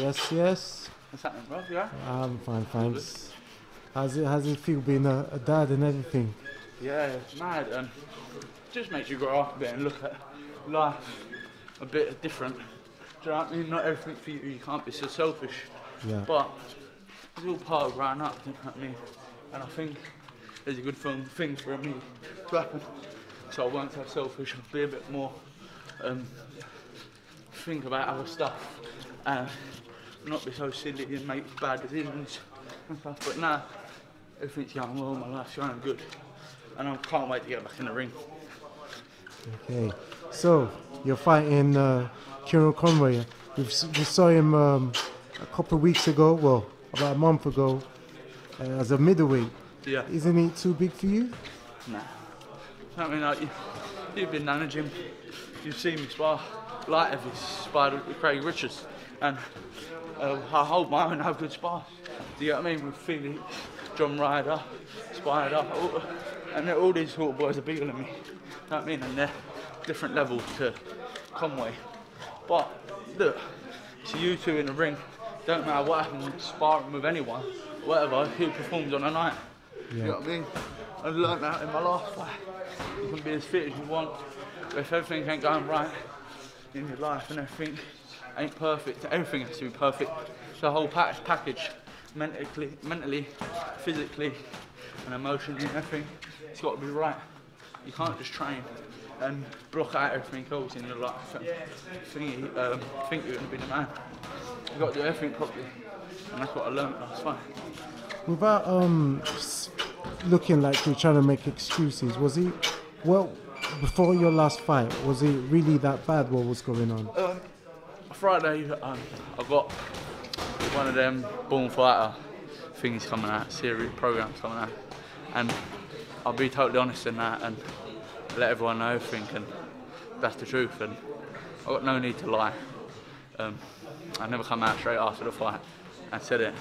Yes, yes. What's happening, bro? Yeah? I'm fine, thanks. How's it feel being a dad and everything? Yeah, it's mad. Just makes you grow up a bit and look at life a bit different. Do you know what I mean? Not everything for you, you can't be so selfish. Yeah. But it's all part of growing up, do you know what I mean? And I think there's a good thing for me to happen. So I won't so selfish, I'll be a bit more, think about other stuff and not be so silly and make bad decisions and stuff. But now, everything's going well, my life's going good. And I can't wait to get back in the ring. Okay. So, you're fighting Kieron Conway. We saw him a couple of weeks ago, well, about a month ago, as a middleweight. Yeah. Isn't he too big for you? Nah. I mean, like, you've been managing, you've seen me spar light heavy, sparred with Craig Richards, and I hold my own and have good spars. Do you know what I mean? With Felix, John Ryder, Spider, and all these sort of boys are bigger than me. You know what I mean? And they're different levels to Conway. But look, it's you two in the ring. Don't matter what happens, sparring with anyone, whatever, who performs on a night. Yeah. You know what I mean? I've learned that in my last fight. You can be as fit as you want, but if everything ain't going right in your life and everything ain't perfect, everything has to be perfect. The whole package, mentally, physically, and emotionally, and everything, it's got to be right. You can't just train and block out everything else in your life and think you're going to be the man. You've got to do everything properly, and that's what I learned last fight. Without looking like you're trying to make excuses, was he, well, before your last fight, was it really that bad what was going on? Friday, I got one of them Born Fighter things coming out, series programs coming out, and I'll be totally honest in that and let everyone know everything, and that's the truth, and I've got no need to lie. I never come out straight after the fight and said it.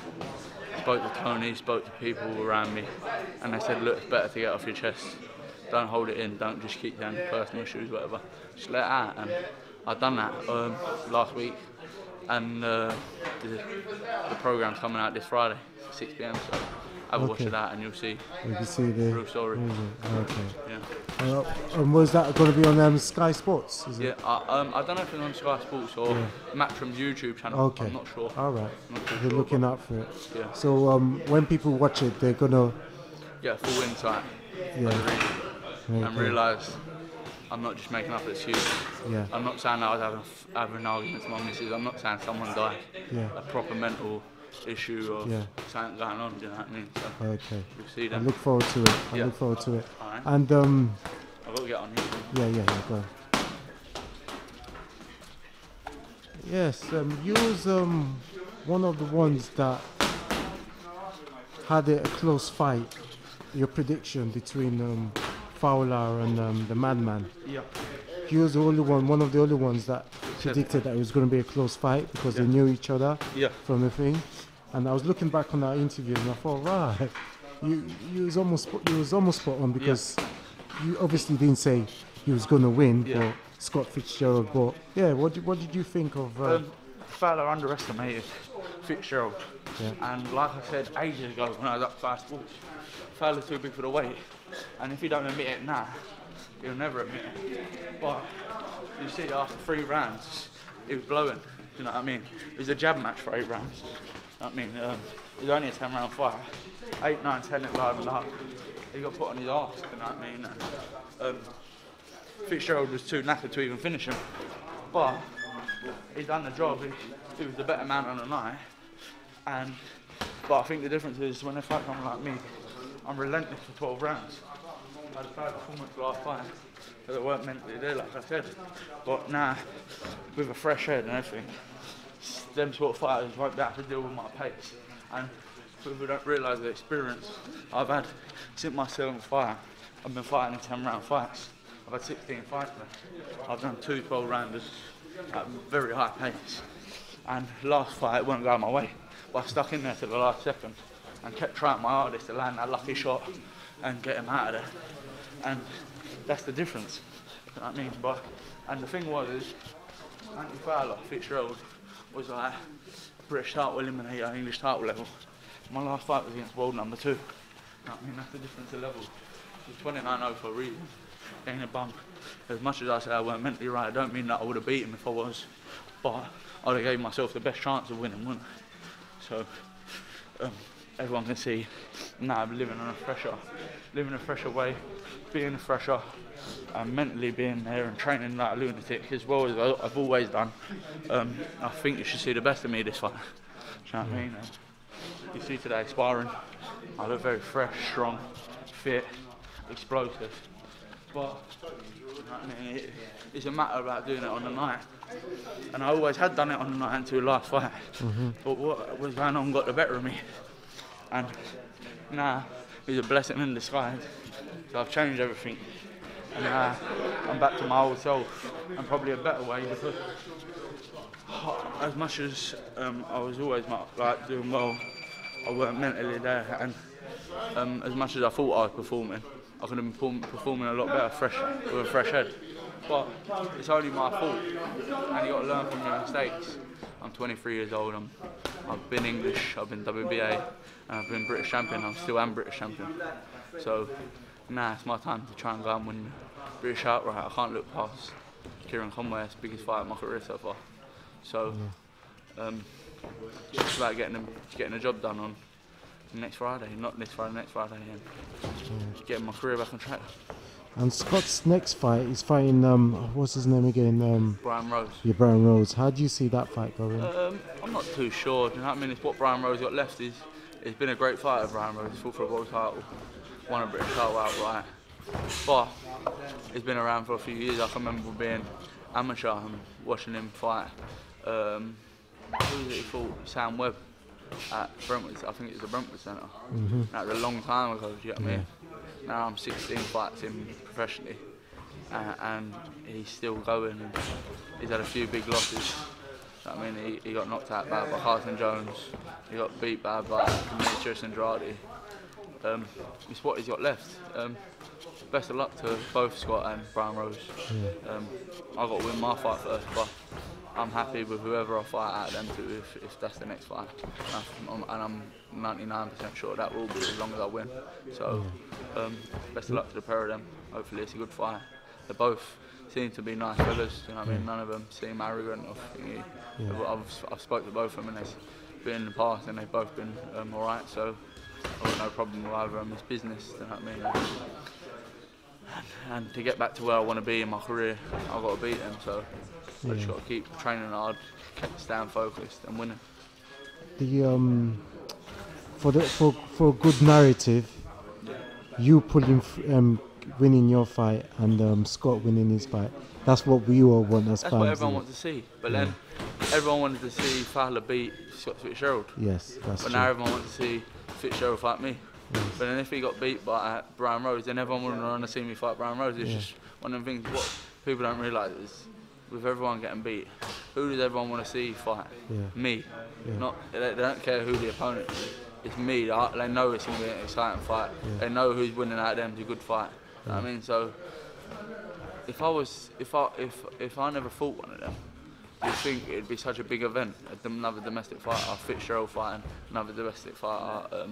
Spoke to Tony, spoke to people around me, and they said, look, it's better to get off your chest. Don't hold it in, don't just keep down your personal issues, whatever. Just let it out, and I've done that last week, and the programme's coming out this Friday, 6 PM, so have a watch of that and you'll see the real story. Okay. Yeah. And was that going to be on Sky Sports? Is it? Yeah, I don't know if it's on Sky Sports or Matchroom's YouTube channel. Okay. I'm not sure. All right. You're You're looking out for it. Yeah. So when people watch it, they're gonna get full insight. And realise I'm not just making up excuses. Yeah. I'm not saying that I was having an argument with my missus. I'm not saying someone died. Yeah. A proper mental issue or something going on, do you know what I mean? So okay. We'll see I then. look forward to it. I look forward to it. All right. And I've got to get on here. Yeah, go. Yes, you was one of the ones that had a close fight. Your prediction between Fowler and the Madman. Yeah. He was the only one of the only ones that predicted that it was going to be a close fight because they knew each other from the thing. And I was looking back on that interview and I thought, right, you was almost spot on because you obviously didn't say he was going to win for Scott Fitzgerald, but what did you think of? Fowler underestimated Fitzgerald, and like I said ages ago when I was up Sky Sports, Fowler's too big for the weight, and if you don't admit it now, you'll never admit it. But you see, after 3 rounds, he was blowing. You know what I mean? It was a jab match for 8 rounds. You know what I mean? It was only a 10-round fight. 8, 9, 10 at live and up. He got put on his arse. You know what I mean? And, Fitzgerald was too knackered to even finish him, but he done the job. He was the better man on the night. But I think the difference is when they fight someone like me, I'm relentless for 12 rounds. I had a bad performance last fight, so they weren't mentally there, like I said. But now, with a fresh head and everything, them sort of fighters won't be able to deal with my pace. And people don't realise the experience I've had since my 7th fight. I've been fighting in 10-round fights. I've had 16 fights now. I've done 2 12-rounders at very high pace. And last fight won't go my way, but I stuck in there to the last second and kept trying my hardest to land that lucky shot and get him out of there. And that's the difference. You know what I mean? And the thing was, Anthony Fowler, Fitzgerald, was like British title eliminator, English title level. My last fight was against world number 2. I mean, that's the difference of level. It's 29-0 for a reason. Ain't a bum. As much as I say I weren't mentally right, I don't mean that I would have beat him if I was, but I'd have gave myself the best chance of winning, wouldn't I? So everyone can see now I'm living a fresher way, being fresher, and mentally being there and training like a lunatic as well as I've always done. I think you should see the best of me this fight. Do you know what I mean? You see today sparring, I look very fresh, strong, fit, explosive. But I mean, it's a matter about doing it on the night. And I always had done it on the night until the last fight. But what was going on got the better of me. And now it's a blessing in disguise. So I've changed everything. And now I'm back to my old self and probably a better way, because as much as I was always like doing well, I weren't mentally there. And as much as I thought I was performing, I could have been performing a lot better with a fresh head. But it's only my fault, and you got to learn from your mistakes. I'm 23 years old, I've been English, I've been WBA, and I've been British champion, I still am British champion. So now it's my time to try and go and win British outright. I can't look past Kieron Conway, that's the biggest fight of my career so far. So it's just about getting the job done on next Friday, not this Friday, next Friday, and getting my career back on track. And Scott's next fight is fighting, what's his name again? Brian Rose. Yeah, Brian Rose. How do you see that fight going? I'm not too sure. Do you know what I mean? It's what Brian Rose got left. It's been a great fight of Brian Rose. He's fought for a world title, won a British title outright. But he's been around for a few years. I can remember being amateur and watching him fight. Who was it he fought? Sam Webb at Brentwood. I think it was the Brentwood Centre. That was a long time ago. Do you know what I mean? Now I'm 16 fights in professionally, and he's still going. And he's had a few big losses. I mean, he got knocked out bad by Carson Jones. He got beat bad by Demetrius Andrade. It's what he's got left. Best of luck to both Scott and Brian Rose. I've got to win my fight first, but I'm happy with whoever I fight out of them two if that's the next fight. And I'm 99% sure that will be as long as I win. So best of luck to the pair of them. Hopefully it's a good fight. They both seem to be nice fellas, you know what I mean? None of them seem arrogant or thingy. I've spoken to both of them and they've been in the past and they've both been alright, so I've got no problem with either of them. It's business, you know what I mean? And to get back to where I want to be in my career, I've got to beat them, so I just got to keep training hard, staying focused and winning. For a good narrative, you winning your fight and Scott winning his fight, that's what we all want as fans. That's what everyone wants to see, but then everyone wanted to see Fowler beat Scott Fitzgerald. Yes, that's true. But now everyone wants to see Fitzgerald fight me. Yes. But then if he got beat by Brian Rose, then everyone wouldn't want to see me fight Brian Rose. It's just one of them things what people don't realise is, with everyone getting beat, who does everyone want to see fight? Me. Not they don't care who the opponent is. It's me. They know it's going to be an exciting fight. They know who's winning out of them. It's a good fight. You know what I mean? So if I never fought one of them, you'd think it'd be such a big event. Another domestic fighter, Fitzgerald fighting another domestic fighter,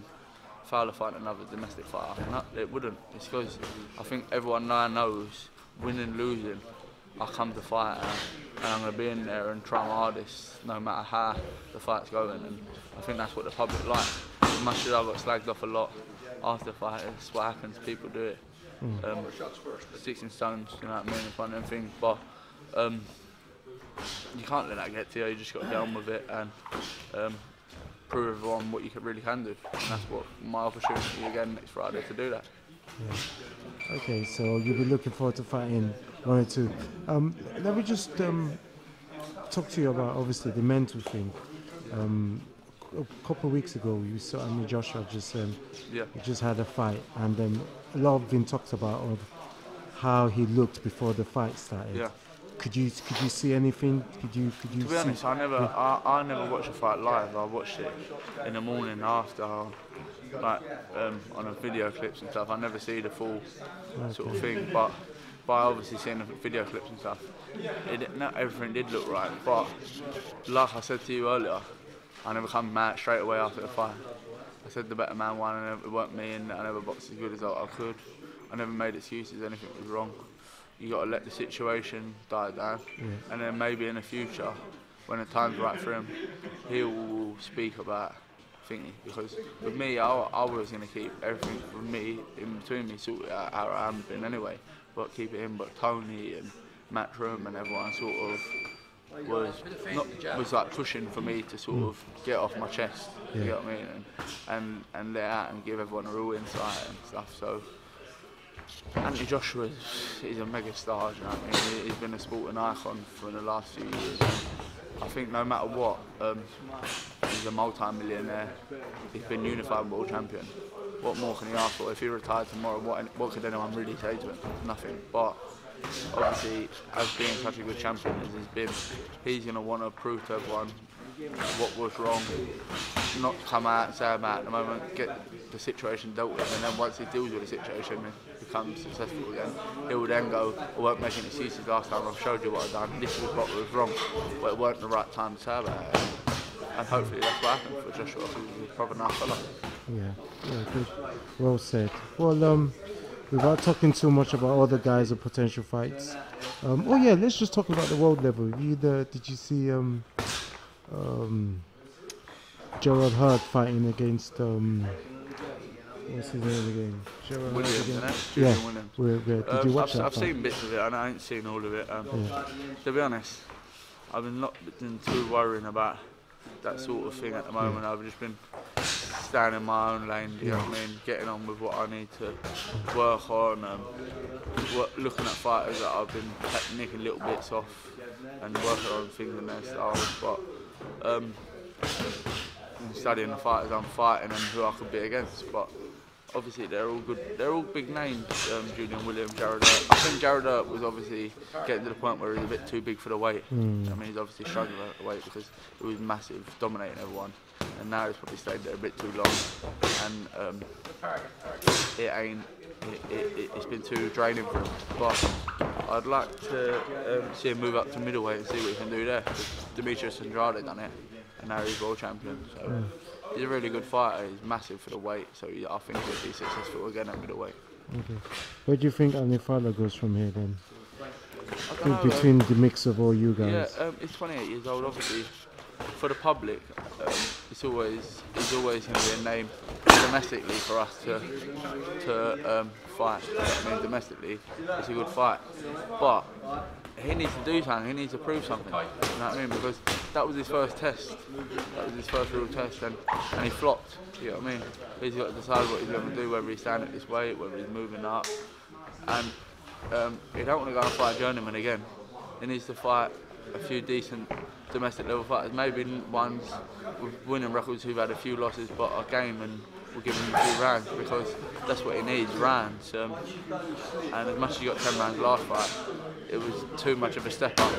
Fowler fighting another domestic fighter. No, it wouldn't. It's because I think everyone now knows, winning, losing, I come to fight and I'm going to be in there and try my hardest no matter how the fight's going, and I think that's what the public like. As much as I got slagged off a lot after the fight, it's what happens, people do it. Sticks and stones, you know what I mean, it's one of them things, but you can't let that get to you, you just got to get on with it and prove everyone what you really can do, and that's what my opportunity again next Friday to do that. Okay, so you'll be looking forward to fighting 1 or 2. Let me just talk to you about obviously the mental thing. A couple of weeks ago, you saw Joshua just had a fight, and then a lot of been talked about of how he looked before the fight started. Yeah. Could you see anything? Could you? To be honest, I never watched a fight live. I watched it in the morning after, like on a video clips and stuff. I never see the full sort of thing, but by obviously seeing the video clips and stuff, not everything did look right. But like I said to you earlier, I never come out straight away after the fight. I said the better man won, and it weren't me, and I never boxed as good as I could. I never made excuses, anything was wrong. You got to let the situation die down, and then maybe in the future, when the time's right for him, he'll speak about thingy. Because with me, I was going to keep everything from me, in between me, sorted out how I am been anyway, but keep it in. But Tony and Matchroom and everyone sort of was like pushing for me to sort of get off my chest, you know what I mean, and let out and give everyone a real insight and stuff. So Anthony Joshua is a mega star, you know what I mean? He's been a sporting icon for the last few years. I think no matter what, he's a multi-millionaire. He's been unified world champion. What more can he ask for? If he retired tomorrow, what could anyone really say to him? Nothing. But obviously, as being such a good champion as he's been, he's going to want to prove to everyone what was wrong, not come out and say about at the moment, get the situation dealt with, and then once he deals with the situation and becomes successful again, he will then go, I weren't making excuses last time, I've showed you what I've done, this was what was wrong, but it weren't the right time to say about it. And hopefully that's what happened for Joshua, because he's a proper nice fella. Yeah, good. Well said. Well, without talking too much about other guys or potential fights, oh yeah, let's just talk about the world level. Did you see Gerald Hurt fighting against what's his name again? Gerald Williams, Williams. Did you watch that? I've seen bits of it and I ain't seen all of it. To be honest, I've not been too worrying about that sort of thing at the moment. I've just been staying in my own lane, you know what I mean, getting on with what I need to work on, looking at fighters that I've been nicking little bits off and working on things in their styles, but studying the fighters I'm fighting and who I could be against. But obviously they're all good, they're all big names, Julian Williams, Jared Earp. I think Jared Earp was obviously getting to the point where he's a bit too big for the weight. I mean, he's obviously struggling at the weight because it was massive, dominating everyone, and now he's probably stayed there a bit too long, and it's been too draining for him. But I'd like to see him move up to middleweight and see what he can do there. Demetrius Andrade done it, and now he's world champion. So he's a really good fighter. He's massive for the weight, so I think he'll be successful again at middleweight. Okay. Where do you think Anthony Fowler goes from here then? Between the mix of all you guys. Yeah, he's 28 years old. Obviously, for the public, he's always going to be a name domestically for us to fight. I mean, domestically, it's a good fight, but he needs to do something. He needs to prove something. You know what I mean? Because that was his first test. That was his first real test, and he flopped. You know what I mean? He's got to decide what he's going to do, whether he's staying at this weight, whether he's moving up, and he don't want to go and fight a journeyman again. He needs to fight a few decent domestic level fighters, maybe ones with winning records who've had a few losses but a game, and we'll give him a few rounds, because that's what he needs, rounds. And as much as he got 10 rounds last fight, it was too much of a step up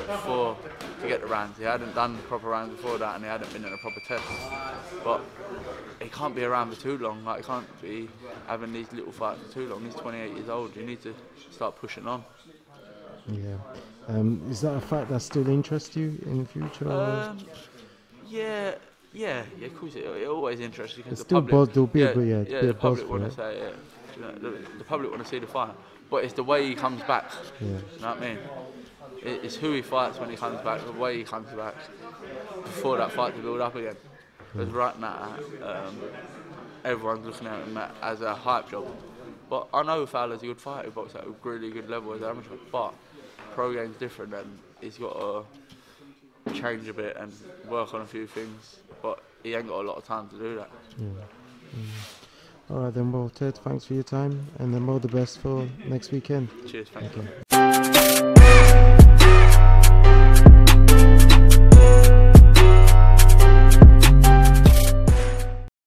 to get the rounds. He hadn't done proper rounds before that, and he hadn't been in a proper test. But he can't be around for too long. Like, he can't be having these little fights for too long. He's 28 years old. You need to start pushing on. Yeah. Is that a fight that still interests you in the future? Yeah, of course it always interests you, because the public, the public want to say, you know, the public want to see the fight, but it's the way he comes back. You know what I mean? It's who he fights when he comes back, the way he comes back before that fight to build up again. Because right now, everyone's looking at him as a hype job. But I know Fowler's a good fighter, he boxes at a really good level as an amateur, but pro game's different, and he's got to change a bit and work on a few things, but he ain't got a lot of time to do that. Alright then, well Ted, thanks for your time, and then all the best for next weekend. Cheers, thank you.